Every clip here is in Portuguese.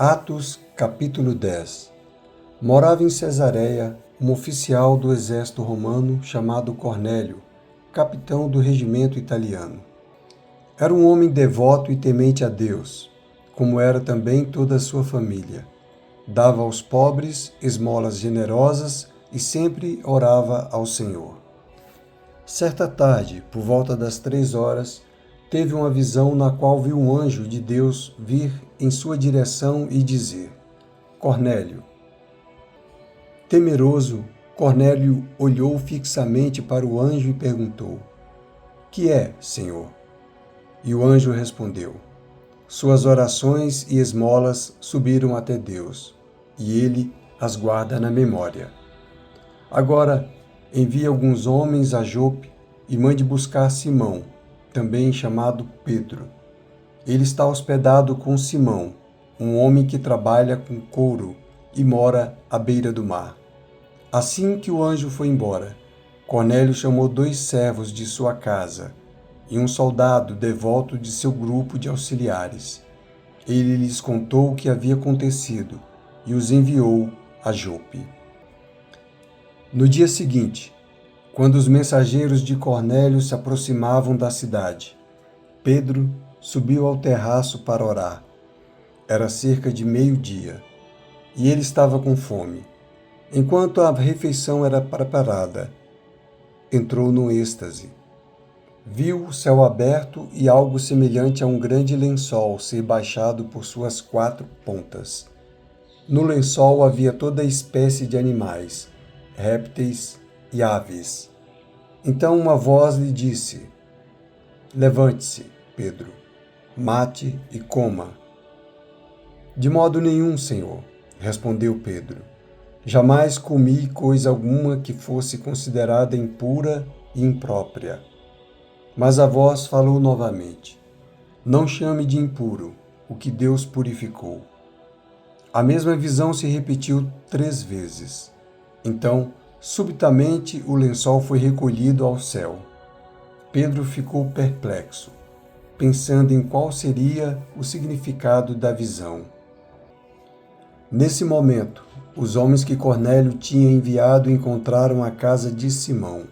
Atos, capítulo 10. Morava em Cesareia um oficial do exército romano chamado Cornélio, capitão do regimento italiano. Era um homem devoto e temente a Deus, como era também toda a sua família. Dava aos pobres esmolas generosas e sempre orava ao Senhor. Certa tarde, por volta das 3 horas, teve uma visão na qual viu um anjo de Deus vir em sua direção e dizer: Cornélio. Temeroso, Cornélio olhou fixamente para o anjo e perguntou: Que é, Senhor? E o anjo respondeu: Suas orações e esmolas subiram até Deus, e Ele as guarda na memória. Agora, envie alguns homens a Jope e mande buscar Simão, também chamado Pedro. Ele está hospedado com Simão, um homem que trabalha com couro e mora à beira do mar. Assim que o anjo foi embora, Cornélio chamou 2 servos de sua casa e um soldado devoto de seu grupo de auxiliares. Ele lhes contou o que havia acontecido e os enviou a Jope. No dia seguinte, quando os mensageiros de Cornélio se aproximavam da cidade, Pedro subiu ao terraço para orar. Era cerca de 12:00 e ele estava com fome. Enquanto a refeição era preparada, entrou num êxtase. Viu o céu aberto e algo semelhante a um grande lençol ser baixado por suas 4 pontas. No lençol havia toda espécie de animais, répteis e aves. Então uma voz lhe disse: Levante-se, Pedro, mate e coma. De modo nenhum, Senhor, respondeu Pedro. Jamais comi coisa alguma que fosse considerada impura e imprópria. Mas a voz falou novamente: Não chame de impuro o que Deus purificou. A mesma visão se repetiu 3 vezes. Então, subitamente, o lençol foi recolhido ao céu. Pedro ficou perplexo, pensando em qual seria o significado da visão. Nesse momento, os homens que Cornélio tinha enviado encontraram a casa de Simão.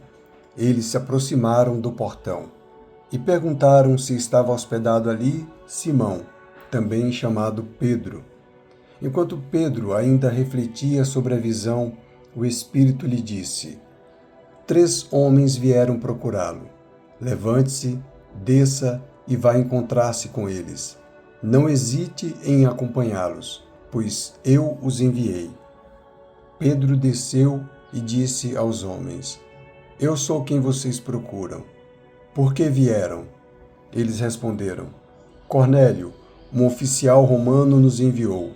Eles se aproximaram do portão e perguntaram se estava hospedado ali Simão, também chamado Pedro. Enquanto Pedro ainda refletia sobre a visão, o Espírito lhe disse: 3 homens vieram procurá-lo. Levante-se, desça e vá encontrar-se com eles. Não hesite em acompanhá-los, pois eu os enviei. Pedro desceu e disse aos homens: Eu sou quem vocês procuram. Por que vieram? Eles responderam: Cornélio, um oficial romano, nos enviou.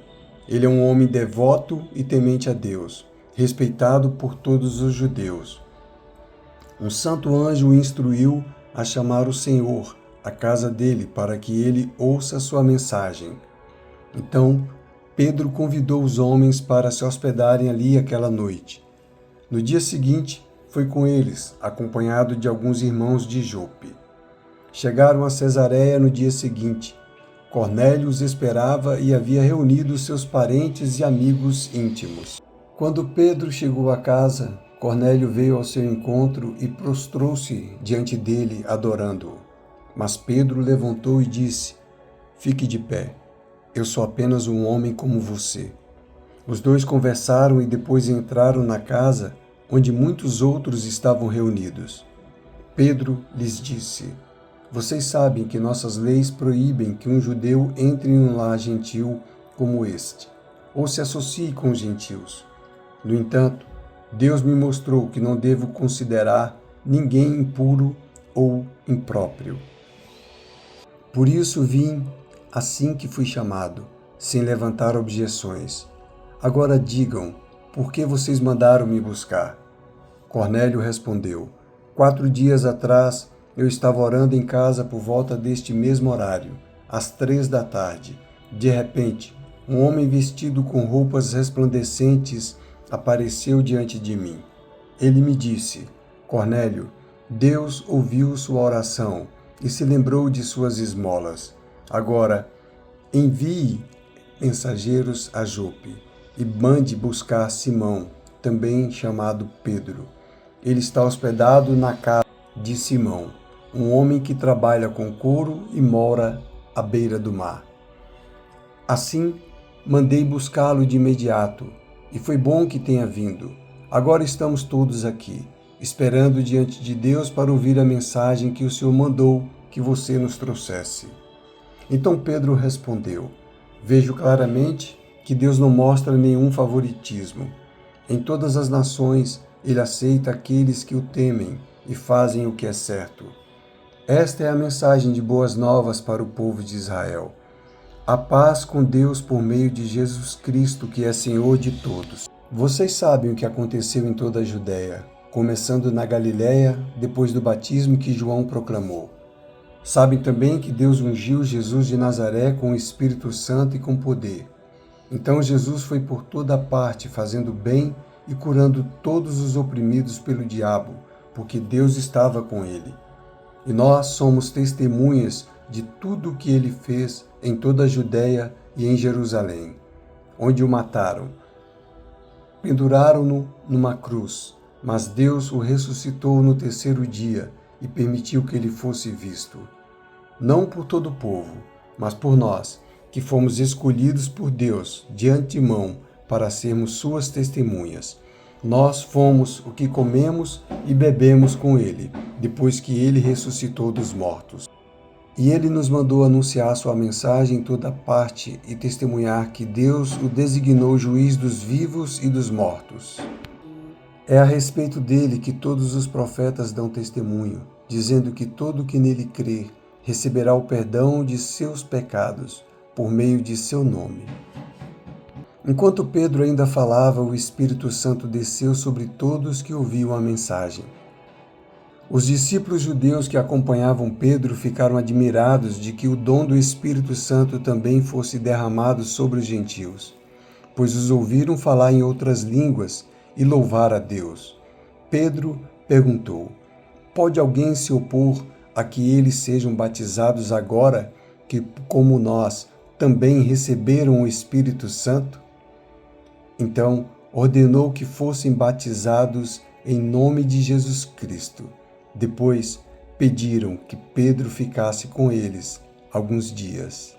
Ele é um homem devoto e temente a Deus, respeitado por todos os judeus. Um santo anjo o instruiu a chamar o Senhor à casa dele para que ele ouça sua mensagem. Então, Pedro convidou os homens para se hospedarem ali aquela noite. No dia seguinte, foi com eles, acompanhado de alguns irmãos de Jope. Chegaram a Cesareia no dia seguinte. Cornélio os esperava e havia reunido seus parentes e amigos íntimos. Quando Pedro chegou à casa, Cornélio veio ao seu encontro e prostrou-se diante dele, adorando-o. Mas Pedro levantou e disse: Fique de pé. Eu sou apenas um homem como você. Os 2 conversaram e depois entraram na casa, onde muitos outros estavam reunidos. Pedro lhes disse: Vocês sabem que nossas leis proíbem que um judeu entre em um lar gentil como este, ou se associe com os gentios. No entanto, Deus me mostrou que não devo considerar ninguém impuro ou impróprio. Por isso vim assim que fui chamado, sem levantar objeções. Agora digam, por que vocês mandaram me buscar? Cornélio respondeu: 4 dias atrás, eu estava orando em casa por volta deste mesmo horário, às 3 da tarde. De repente, um homem vestido com roupas resplandecentes apareceu diante de mim. Ele me disse: Cornélio, Deus ouviu sua oração e se lembrou de suas esmolas. Agora, envie mensageiros a Jope e mande buscar Simão, também chamado Pedro. Ele está hospedado na casa de Simão, um homem que trabalha com couro e mora à beira do mar. Assim, mandei buscá-lo de imediato, e foi bom que tenha vindo. Agora estamos todos aqui, esperando diante de Deus para ouvir a mensagem que o Senhor mandou que você nos trouxesse. Então Pedro respondeu: Vejo claramente que Deus não mostra nenhum favoritismo. Em todas as nações, ele aceita aqueles que o temem e fazem o que é certo. Esta é a mensagem de boas novas para o povo de Israel. A paz com Deus por meio de Jesus Cristo, que é Senhor de todos. Vocês sabem o que aconteceu em toda a Judéia, começando na Galiléia, depois do batismo que João proclamou. Sabem também que Deus ungiu Jesus de Nazaré com o Espírito Santo e com poder. Então Jesus foi por toda parte, fazendo bem e curando todos os oprimidos pelo diabo, porque Deus estava com ele. E nós somos testemunhas de tudo o que ele fez em toda a Judéia e em Jerusalém, onde o mataram. Penduraram-no numa cruz, mas Deus o ressuscitou no terceiro dia e permitiu que ele fosse visto. Não por todo o povo, mas por nós, que fomos escolhidos por Deus de antemão para sermos suas testemunhas. Nós fomos o que comemos e bebemos com ele, depois que ele ressuscitou dos mortos. E ele nos mandou anunciar sua mensagem em toda parte e testemunhar que Deus o designou juiz dos vivos e dos mortos. É a respeito dele que todos os profetas dão testemunho, dizendo que todo que nele crer receberá o perdão de seus pecados, por meio de seu nome. Enquanto Pedro ainda falava, o Espírito Santo desceu sobre todos que ouviam a mensagem. Os discípulos judeus que acompanhavam Pedro ficaram admirados de que o dom do Espírito Santo também fosse derramado sobre os gentios, pois os ouviram falar em outras línguas e louvar a Deus. Pedro perguntou: Pode alguém se opor a que eles sejam batizados agora, que, como nós, também receberam o Espírito Santo? Então ordenou que fossem batizados em nome de Jesus Cristo. Depois pediram que Pedro ficasse com eles alguns dias.